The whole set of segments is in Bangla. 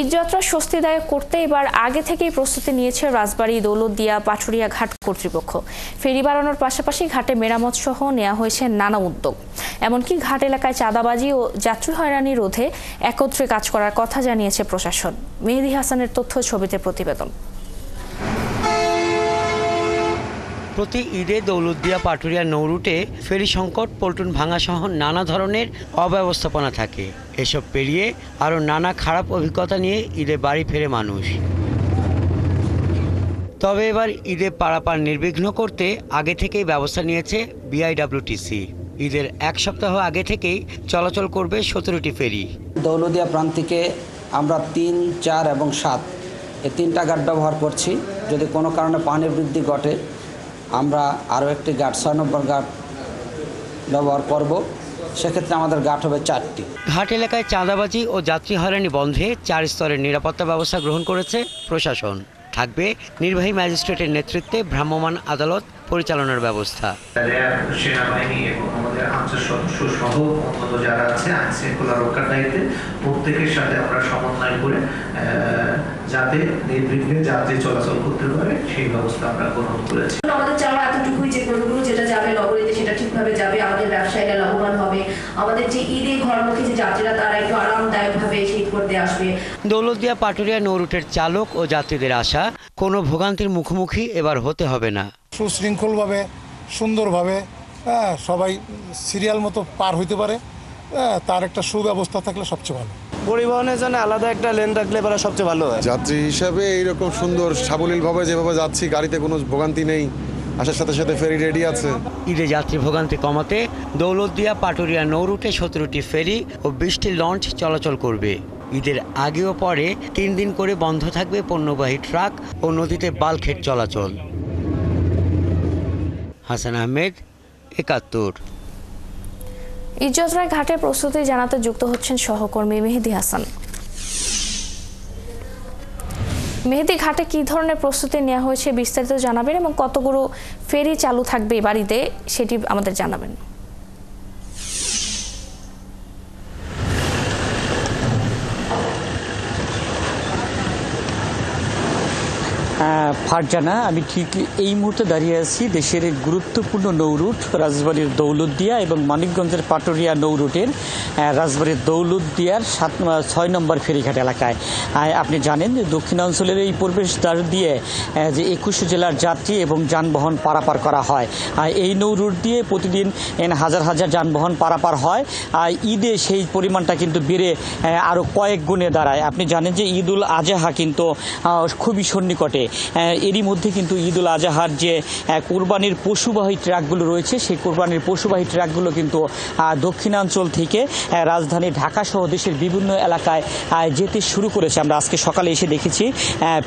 ঈদযাত্রা স্বস্তিদায়ক করতে এবার আগে থেকেই প্রস্তুতি নিয়েছে রাজবাড়ী, দৌলতদিয়া, পাটুরিয়া ঘাট কর্তৃপক্ষ। ফেরি বাড়ানোর পাশাপাশি ঘাটে মেরামত সহ নেওয়া হয়েছে নানা উদ্যোগ। এমনকি ঘাট এলাকায় চাঁদাবাজি ও যাত্রী হয়রানি রোধে একত্রে কাজ করার কথা জানিয়েছে প্রশাসন। মেহেদী হাসানের তথ্য ছবিতে প্রতিবেদন। প্রতি ঈদে দৌলতদিয়া পাটুরিয়া নৌ রুটে ফেরি সংকট, পল্টন ভাঙা সহ নানা ধরনের অব্যবস্থাপনা থাকে। এসব পেরিয়ে আরও নানা খারাপ অভিজ্ঞতা নিয়ে ঈদে বাড়ি ফেরে মানুষ। তবে এবার ঈদে পারাপার নির্বিঘ্ন করতে আগে থেকেই ব্যবস্থা নিয়েছে বিআইডব্লিউটিসি। ঈদের এক সপ্তাহ আগে থেকেই চলাচল করবে 17টি ফেরি। দৌলতদিয়া প্রান্তিকে আমরা 3, 4 এবং 7 এই 3টা ঘাট ব্যবহার করছি। যদি কোনো কারণে পানি বৃদ্ধি ঘটে আমরা আরও একটি ঘাট 6 নম্বর ঘাট ব্যবহার করব। সেক্ষেত্রে আমাদের ঘাট হবে 4টি। ঘাট এলাকায় চাঁদাবাজি ও যাত্রী হয়রানি বন্ধে 4 স্তরের নিরাপত্তা ব্যবস্থা গ্রহণ করেছে প্রশাসন। থাকবে নির্বাহী ম্যাজিস্ট্রেটের নেতৃত্বে ভ্রাম্যমাণ আদালত পরিচালনার ব্যবস্থা। সেনাবাহিনী এবং আমাদের আনসার সদস্য সহ অন্যান্য যারা আছে আইন শৃঙ্খলা রক্ষার দায়িত্বে প্রত্যেকের সাথে আমরা সমন্বয় করে যাতে নির্বিঘ্নে যাত্রী চলাচল করতে পারে সেই ব্যবস্থা আমরা গ্রহণ করেছি। আমাদের চাওয়া এতটুকুই যে গরুগুলো যেটা যাবে নগরীতে সেটা ঠিকভাবে যাবে, আমাদের ব্যবসায়ীরা লাভবান হবে, আমাদের যে ঈদে ঘরমুখী যে যাত্রীরা তারা একটু আরামদায়কভাবে শীত করতে আসবে। দৌলতদিয়া পাটুরিয়া নৌ রুটের চালক ও যাত্রীদের আশা কোনো ভোগান্তির মুখোমুখি এবার হতে হবে না। সুশৃঙ্খলভাবে সুন্দরভাবে সবাই সিরিয়াল মতো পার হইতে পারে, তার একটা সুব্যবস্থা থাকলে সবচেয়ে ভালো। পরিবহনের জন্য আলাদা একটা লেন থাকলে এবার সবচেয়ে ভালো হয়। যাত্রী হিসাবে এইরকম সুন্দর সাবলীলভাবে যেভাবে যাচ্ছি, গাড়িতে কোনো ভোগান্তি নেই, আসার সাথে সাথে ফেরি রেডি আছে। ঈদে যাত্রী ভোগান্তি কমাতে দৌলতদিয়া পাটুরিয়া নৌ রুটে 17টি ফেরি ও 20টি লঞ্চ চলাচল করবে। ঈদের আগে ও পরে 3 দিন করে বন্ধ থাকবে পণ্যবাহী ট্রাক ও নদীতে বাল্কহেড চলাচল। হাসান আহমেদ, ৭১। ঈদযাত্রায় ঘাটের প্রস্তুতি জানাতে যুক্ত হচ্ছেন সহকর্মী মেহেদী হাসান। মেহেদী, ঘাটে কি ধরনের প্রস্তুতি নেওয়া হয়েছে বিস্তারিত জানাবেন এবং কতগুলো ফেরি চালু থাকবে বাড়িতে সেটি আমাদের জানাবেন। ফারজানা, আমি ঠিক এই মুহূর্তে দাঁড়িয়ে আছি দেশের গুরুত্বপূর্ণ নৌরুট রাজবাড়ীর দৌলতদিয়া এবং মানিকগঞ্জের পাটুরিয়া নৌরুটের রাজবাড়ীর দৌলতদিয়ার 6 নম্বর ফেরিঘাট এলাকায়। আপনি জানেন যে দক্ষিণাঞ্চলের এই প্রবেশদ্বার দিয়ে যে 21 জেলার যাত্রী এবং যানবাহন পারাপার করা হয়। এই নৌরুট দিয়ে প্রতিদিন হাজার হাজার যানবাহন পারাপার হয়। ঈদে সেই পরিমাণটা কিন্তু বেড়ে আরও কয়েক গুণে দাঁড়ায়। আপনি জানেন যে ঈদ উল আজহা কিন্তু খুবই সন্নিকটে। এরই মধ্যে কিন্তু ঈদ উল আজহার যে কোরবানির পশুবাহী ট্রাকগুলো রয়েছে সেই কোরবানির পশুবাহী ট্রাকগুলো কিন্তু দক্ষিণাঞ্চল থেকে রাজধানী ঢাকা সহ দেশের বিভিন্ন এলাকায় যেতে শুরু করেছে। আমরা আজকে সকালে এসে দেখেছি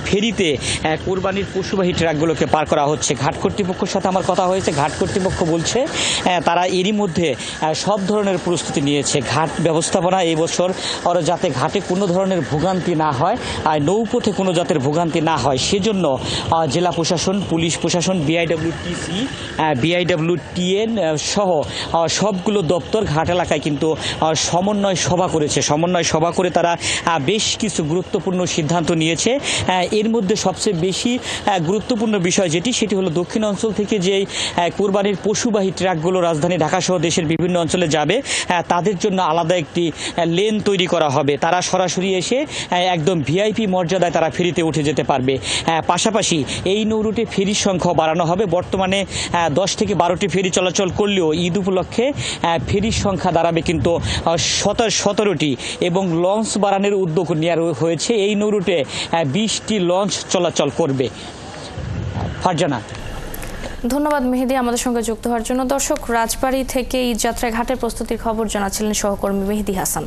ফেরিতে কোরবানির পশুবাহী ট্রাকগুলোকে পার করা হচ্ছে। ঘাট কর্তৃপক্ষের সাথে আমার কথা হয়েছে। ঘাট কর্তৃপক্ষ বলছে তারা এরই মধ্যে সব ধরনের প্রস্তুতি নিয়েছে। ঘাট ব্যবস্থাপনা এই বছর যাতে ঘাটে কোনো ধরনের ভোগান্তি না হয়, নৌপথে কোনো জাতের ভোগান্তি না হয় সেজন্য জেলা প্রশাসন, পুলিশ প্রশাসন, বিআইডব্লিউটিসি, বিআইডব্লিউটিএন সহ সবগুলো দপ্তর ঘাট এলাকায় কিন্তু সমন্বয় সভা করেছে। সমন্বয় সভা করে তারা বেশ কিছু গুরুত্বপূর্ণ সিদ্ধান্ত নিয়েছে। এর মধ্যে সবচেয়ে বেশি গুরুত্বপূর্ণ বিষয় সেটি হলো দক্ষিণ অঞ্চল থেকে যে কোরবানির পশুবাহী ট্রাকগুলো রাজধানী ঢাকা সহ দেশের বিভিন্ন অঞ্চলে যাবে তাদের জন্য আলাদা একটি লেন তৈরি করা হবে। তারা সরাসরি এসে একদম ভিআইপি মর্যাদায় তারা ফেরিতে উঠে যেতে পারবে। পাশাপাশি এই নৌরুটে ফেরির সংখ্যা বাড়ানো হবে। বর্তমানে 10 থেকে 12টি ফেরি চলাচল করলেও ঈদ উপলক্ষে ফেরির সংখ্যা দাঁড়াবে কিন্তু 17টি এবং লঞ্চ বাড়ানোর উদ্যোগ নেওয়া হয়েছে। এই নৌরুটে 20টি লঞ্চ চলাচল করবে। ফারজানা, ধন্যবাদ মেহেদী আমাদের সঙ্গে যুক্ত হওয়ার জন্য। দর্শক, রাজবাড়ী থেকে ঈদযাত্রায় ঘাটের প্রস্তুতির খবর জানাচ্ছিলেন সহকর্মী মেহেদী হাসান।